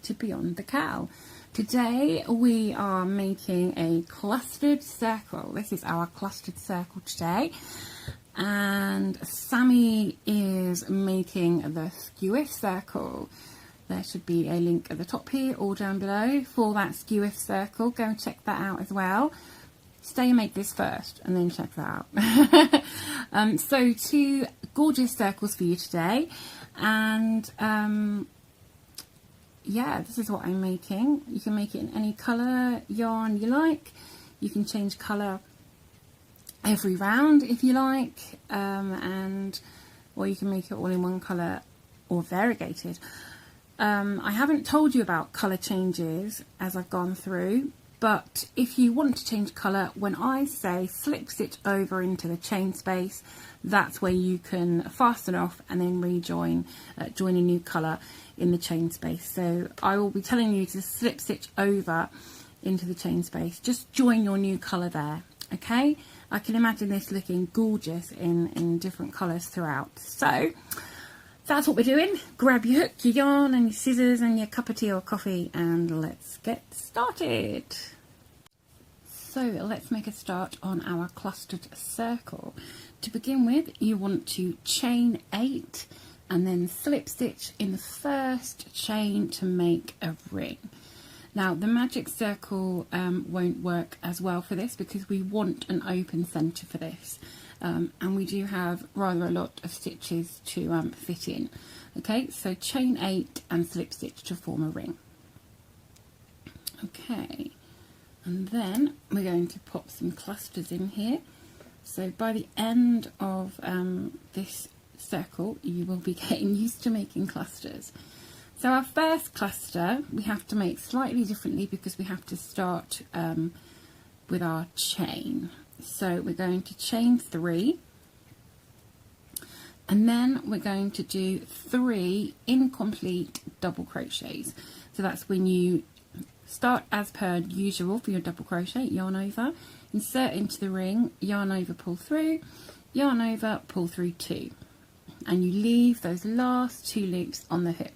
to Beyond the Cowl. Today we are making a clustered circle. This is our clustered circle today, and Sammy is making the skew-if circle. There should be a link at the top here or down below for that skew-if circle. Go and check that out as well. Stay and make this first and then check that out. So 2 gorgeous circles for you today, and yeah, this is what I'm making. You can make it in any colour yarn you like. You can change colour every round if you like, or you can make it all in one colour or variegated. I haven't told you about colour changes as I've gone through, but if you want to change colour, when I say slip stitch over into the chain space, that's where you can fasten off and then rejoin, join a new colour in the chain space. So I will be telling you to slip stitch over into the chain space. Just join your new colour there, okay? I can imagine this looking gorgeous in different colours throughout. So that's what we're doing. Grab your hook, your yarn and your scissors and your cup of tea or coffee, and let's get started. So let's make a start on our clustered circle. To begin with, you want to chain 8 and then slip stitch in the first chain to make a ring. Now the magic circle won't work as well for this because we want an open centre for this. And we do have rather a lot of stitches to fit in. Okay, so chain 8 and slip stitch to form a ring. Okay, and then we're going to pop some clusters in here. So by the end of this circle, you will be getting used to making clusters. So our first cluster we have to make slightly differently because we have to start with our chain. So we're going to chain 3, and then we're going to do 3 incomplete double crochets. So that's when you start as per usual for your double crochet, yarn over, insert into the ring, yarn over, pull through, yarn over, pull through 2, and you leave those last 2 loops on the hook.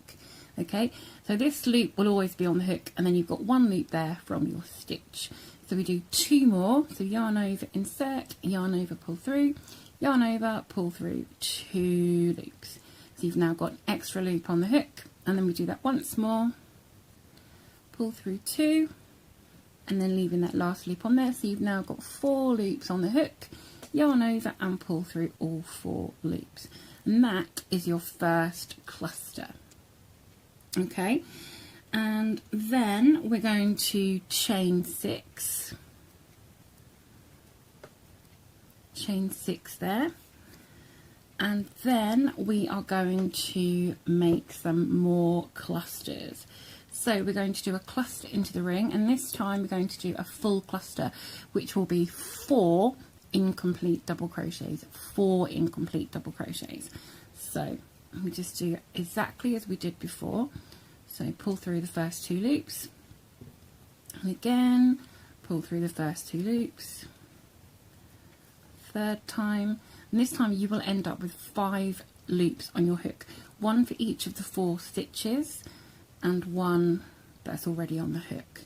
Okay, so this loop will always be on the hook, and then you've got 1 loop there from your stitch. So we do 2 more, so yarn over, insert, yarn over, pull through, yarn over, pull through, 2 loops. So you've now got an extra loop on the hook, and then we do that once more, pull through 2, and then leaving that last loop on there. So you've now got 4 loops on the hook, yarn over and pull through all 4 loops. And that is your first cluster. Okay, and then we're going to chain 6 there, and then we are going to make some more clusters. So we're going to do a cluster into the ring, and this time we're going to do a full cluster, which will be 4 incomplete double crochets, 4 incomplete double crochets. So we just do exactly as we did before. So pull through the first 2 loops, and again pull through the first 2 loops, 3rd time, and this time you will end up with 5 loops on your hook, 1 for each of the 4 stitches and 1 that's already on the hook.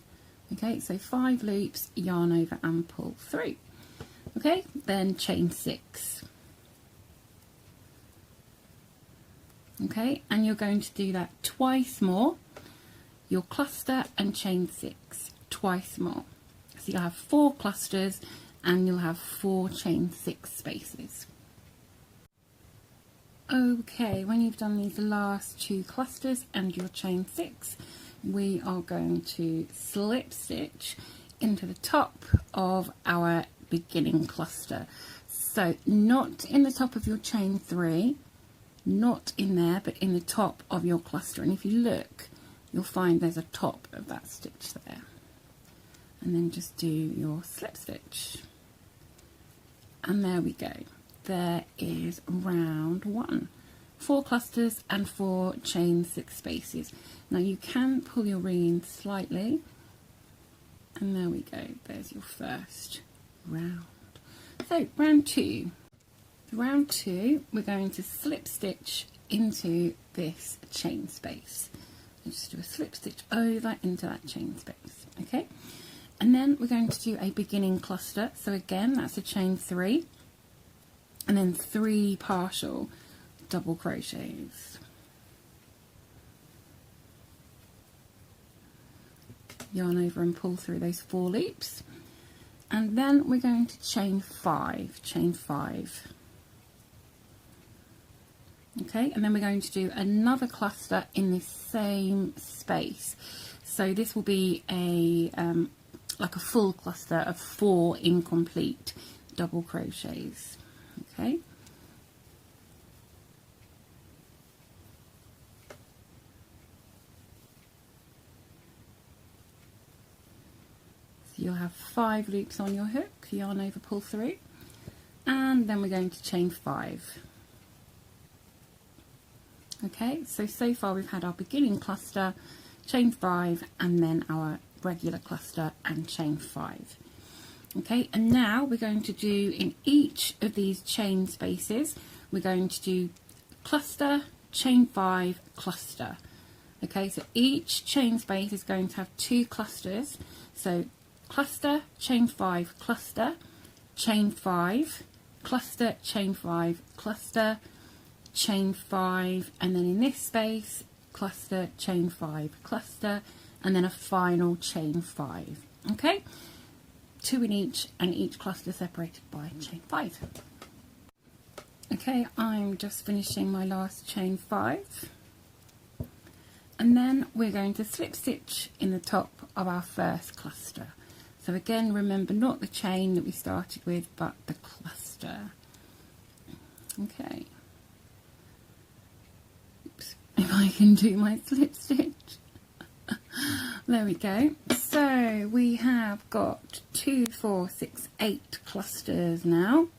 Okay, so 5 loops, yarn over and pull through. Okay, then chain 6. Okay, and you're going to do that twice more. You'll cluster and chain 6 twice more. So you'll have 4 clusters and you'll have 4 chain 6 spaces. Okay, when you've done these last 2 clusters and your chain 6, we are going to slip stitch into the top of our beginning cluster. So not in the top of your chain 3, not in there, but in the top of your cluster. And if you look, you'll find there's a top of that stitch there. And then just do your slip stitch. And there we go. There is round 1. 4 clusters and 4 chain 6 spaces. Now you can pull your ring in slightly. And there we go. There's your first round. So round 2. Round 2, we're going to slip stitch into this chain space. just do a slip stitch over into that chain space. Okay, and then we're going to do a beginning cluster. So again, that's a chain 3 and then 3 partial double crochets. Yarn over and pull through those 4 loops, and then we're going to chain 5. Okay, and then we're going to do another cluster in this same space. So this will be a like a full cluster of 4 incomplete double crochets. Okay. So you'll have 5 loops on your hook, yarn over, pull through, and then we're going to chain 5. Okay, so far we've had our beginning cluster, chain 5, and then our regular cluster and chain 5. Okay, and now we're going to do in each of these chain spaces, we're going to do cluster, chain 5, cluster. Okay, so each chain space is going to have 2 clusters. So cluster, chain 5, cluster, chain 5, cluster, chain 5, cluster, chain 5, and then in this space, cluster, chain 5, cluster, and then a final chain 5. Okay, 2 in each, and each cluster separated by chain 5. Okay, I'm just finishing my last chain 5, and then we're going to slip stitch in the top of our first cluster. So again, remember, not the chain that we started with, but the cluster. Okay. Oops, if I can do my slip stitch. There we go. So we have got 2, 4, 6, 8 clusters now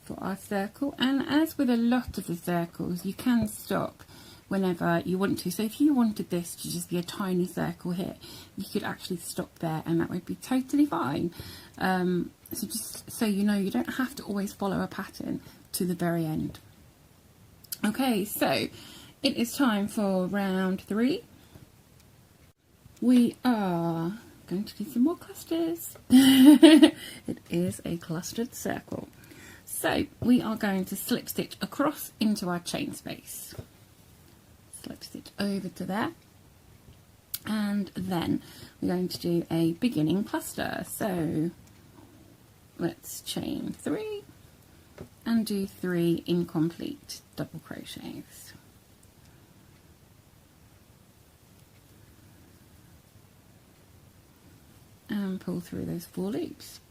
for our circle, and as with a lot of the circles, you can stop whenever you want to. So if you wanted this to just be a tiny circle here, you could actually stop there and that would be totally fine. So just so you know, you don't have to always follow a pattern to the very end. Okay, so it is time for round 3. We are going to do some more clusters. It is a clustered circle. So we are going to slip stitch across into our chain space. Slip stitch over to there, and then we're going to do a beginning cluster. So let's chain 3 and do 3 incomplete double crochets. And pull through those 4 loops.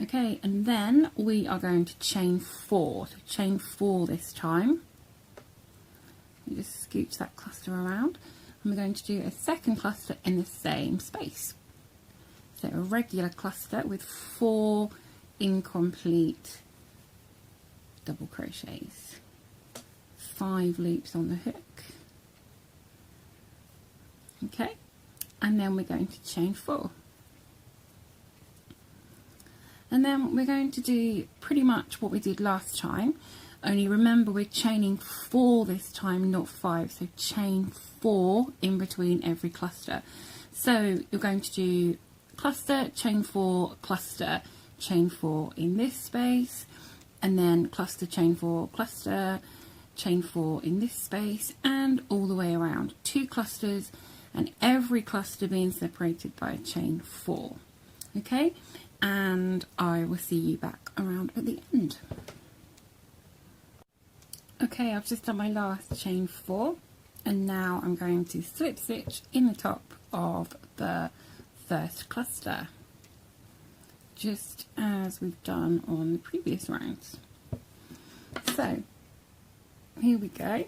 Okay, and then we are going to chain 4. So chain 4 this time. You just scooch that cluster around, and we're going to do a second cluster in the same space. So a regular cluster with 4 incomplete double crochets, 5 loops on the hook. Okay, and then we're going to chain 4. And then we're going to do pretty much what we did last time, only remember we're chaining 4 this time, not 5. So chain 4 in between every cluster. So you're going to do cluster, chain 4, cluster, chain 4 in this space, and then cluster, chain 4, cluster, chain 4 in this space, and all the way around. 2 clusters, and every cluster being separated by a chain 4. Okay, and I will see you back around at the end. Okay, I've just done my last chain 4, and now I'm going to slip stitch in the top of the first cluster, just as we've done on the previous rounds. So here we go.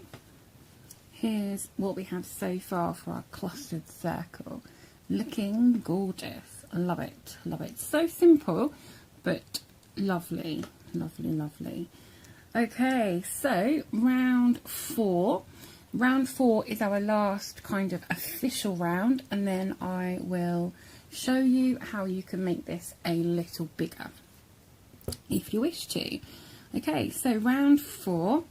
Here's what we have so far for our clustered circle. Looking gorgeous. Love it, love it. So simple, but lovely, lovely, lovely. Okay, so round 4. Round 4 is our last kind of official round, and then I will show you how you can make this a little bigger if you wish to. Okay, so round 4,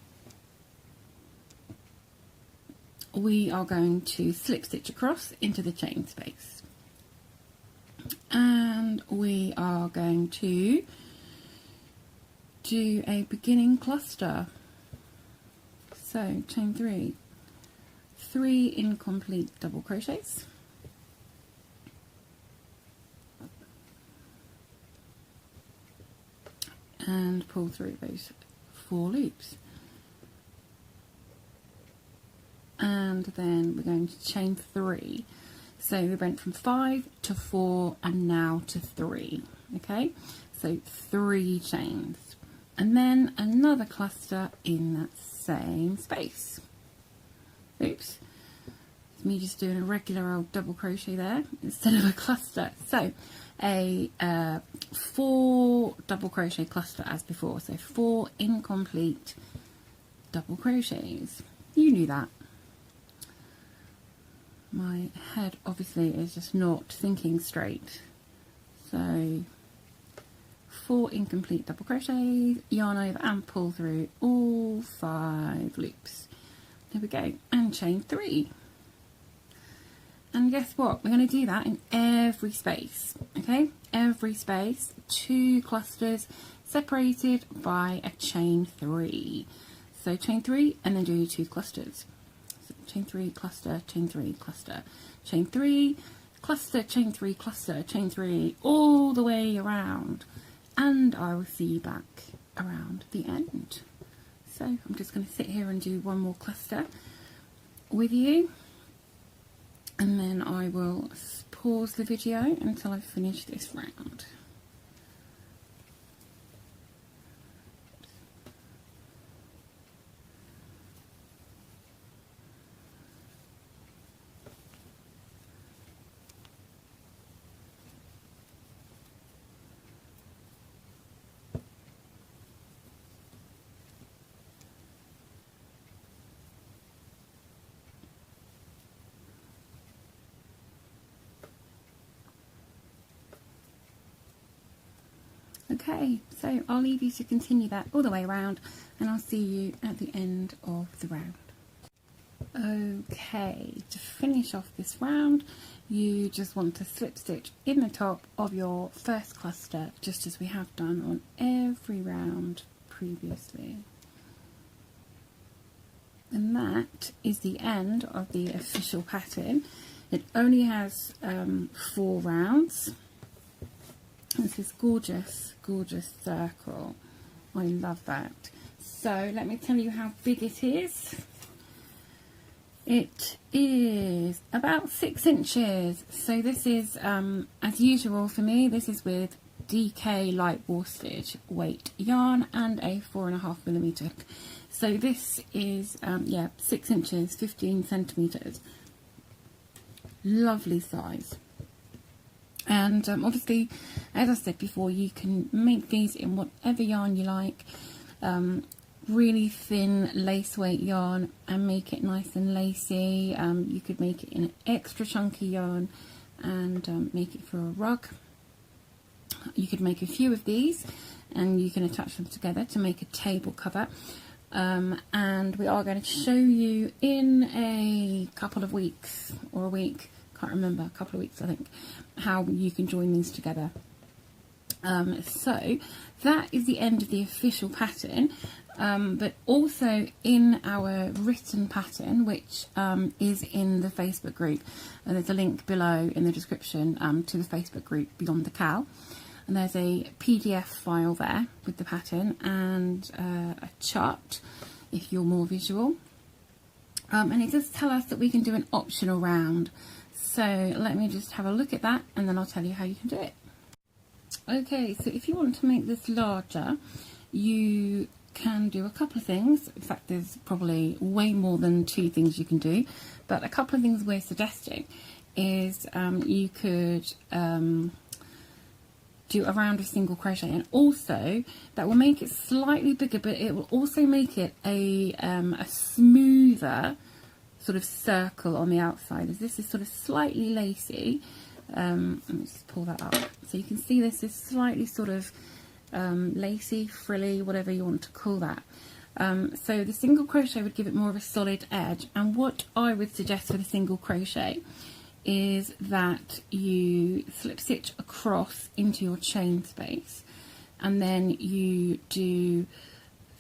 we are going to slip stitch across into the chain space, and we are going to do a beginning cluster. So chain 3 incomplete double crochets, and pull through those 4 loops, and then we're going to chain 3. So we went from 5 to 4 and now to 3. Okay, so 3 chains, and then another cluster in that same space. Oops, it's me just doing a regular old double crochet there instead of a cluster. So a 4 double crochet cluster as before, so 4 incomplete double crochets. You knew that. My head obviously is just not thinking straight. So 4 incomplete double crochets, yarn over and pull through all 5 loops. There we go, and chain 3. And guess what? We're going to do that in every space, okay? Every space, 2 clusters separated by a chain 3. So chain 3 and then do 2 clusters. So chain 3, cluster, chain 3, cluster, chain 3, cluster, chain 3, cluster, chain 3, all the way around. And I will see you back around the end. So I'm just going to sit here and do one more cluster with you, and then I will pause the video until I finish this round. Okay, so I'll leave you to continue that all the way around, and I'll see you at the end of the round. Okay, to finish off this round, you just want to slip stitch in the top of your first cluster, just as we have done on every round previously. And that is the end of the official pattern. It only has 4 rounds. It's this gorgeous, gorgeous circle. I love that. So let me tell you how big it is. It is about 6 inches. So this is, as usual for me, this is with DK light worsted weight yarn and a 4.5mm hook. So this is, yeah, 6 inches, 15 centimetres. Lovely size. And obviously, as I said before, you can make these in whatever yarn you like. Really thin lace weight yarn and make it nice and lacy. You could make it in an extra chunky yarn and make it for a rug. You could make a few of these and you can attach them together to make a table cover. And we are going to show you in a couple of weeks, or a week, can't remember, a couple of weeks I think, how you can join these together. So that is the end of the official pattern, but also in our written pattern, which is in the Facebook group, and there's a link below in the description to the Facebook group Beyond the Cow, and there's a PDF file there with the pattern and a chart if you're more visual, and it does tell us that we can do an optional round. So let me just have a look at that and then I'll tell you how you can do it. Okay, so if you want to make this larger, you can do a couple of things. In fact, there's probably way more than 2 things you can do, but a couple of things we're suggesting is you could do a round of single crochet, and also that will make it slightly bigger, but it will also make it a smoother sort of circle on the outside, as this is sort of slightly lacy. Let me just pull that up so you can see this is slightly sort of lacy, frilly, whatever you want to call that. So the single crochet would give it more of a solid edge, and what I would suggest for the single crochet is that you slip stitch across into your chain space, and then you do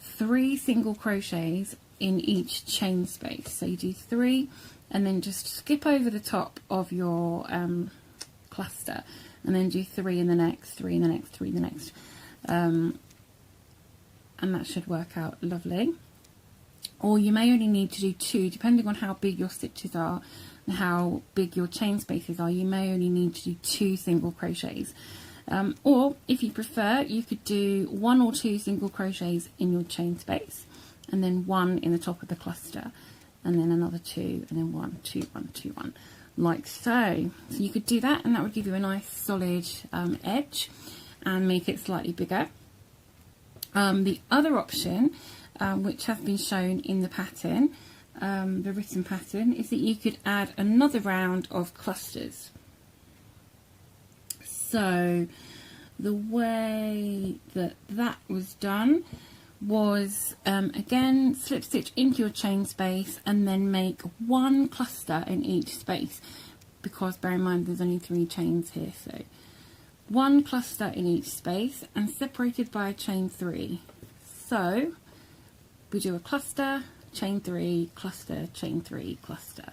3 single crochets in each chain space. So you do 3 and then just skip over the top of your cluster, and then do 3 in the next, 3 in the next, 3 in the next, and that should work out lovely. Or you may only need to do 2, depending on how big your stitches are and how big your chain spaces are. You may only need to do 2 single crochets, or if you prefer, you could do 1 or 2 single crochets in your chain space, and then 1 in the top of the cluster, and then another 2, and then 1, 2, 1, 2, 1, like so. So you could do that, and that would give you a nice solid edge and make it slightly bigger. The other option, which has been shown in the pattern, the written pattern, is that you could add another round of clusters. So the way that that was done was, again, slip stitch into your chain space and then make 1 cluster in each space, because bear in mind there's only 3 chains here, so 1 cluster in each space and separated by a chain 3. So we do a cluster, chain 3, cluster, chain 3, cluster,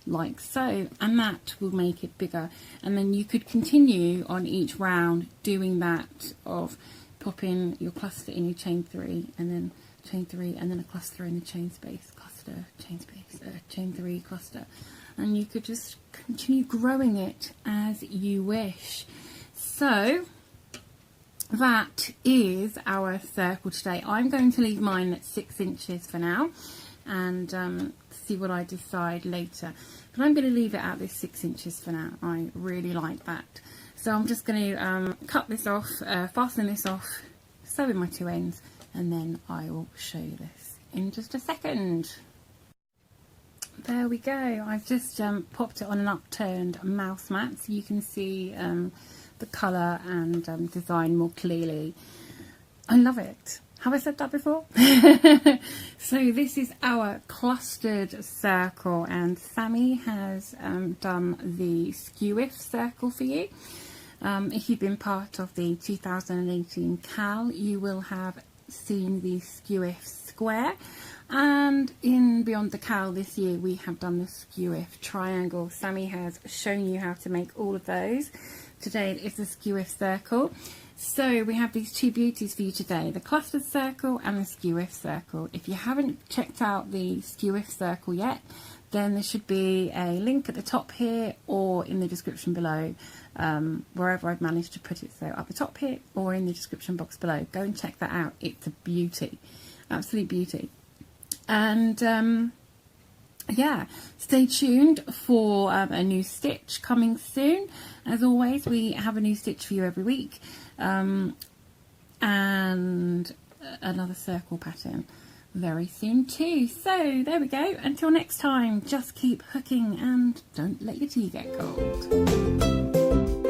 like so, and that will make it bigger. And then you could continue on each round doing that, of popping your cluster in your chain 3 and then chain 3 and then a cluster in the chain space, cluster, chain space, chain 3, cluster, and you could just continue growing it as you wish. So that is our circle today. I'm going to leave mine at 6 inches for now, and see what I decide later, but I'm going to leave it at this 6 inches for now. I really like that. So I'm just going to cut this off, fasten this off, sew in my 2 ends, and then I will show you this in just a second. There we go. I've just popped it on an upturned mouse mat so you can see the colour and design more clearly. I love it. Have I said that before? So this is our clustered circle, and Sammy has done the skew-if circle for you. If you've been part of the 2018 CAL, you will have seen the skew-if square, and in Beyond the CAL this year we have done the skew-if triangle. Sammy has shown you how to make all of those. Today it is the skew-if circle. So we have these 2 beauties for you today, the clustered circle and the skew-if circle. If you haven't checked out the skew-if circle yet, then there should be a link at the top here or in the description below, wherever I've managed to put it, so up the top here or in the description box below. Go and check that out. It's a beauty, absolute beauty. And yeah, stay tuned for a new stitch coming soon. As always, we have a new stitch for you every week, and another circle pattern very soon too. So there we go. Until next time, just keep hooking and don't let your tea get cold.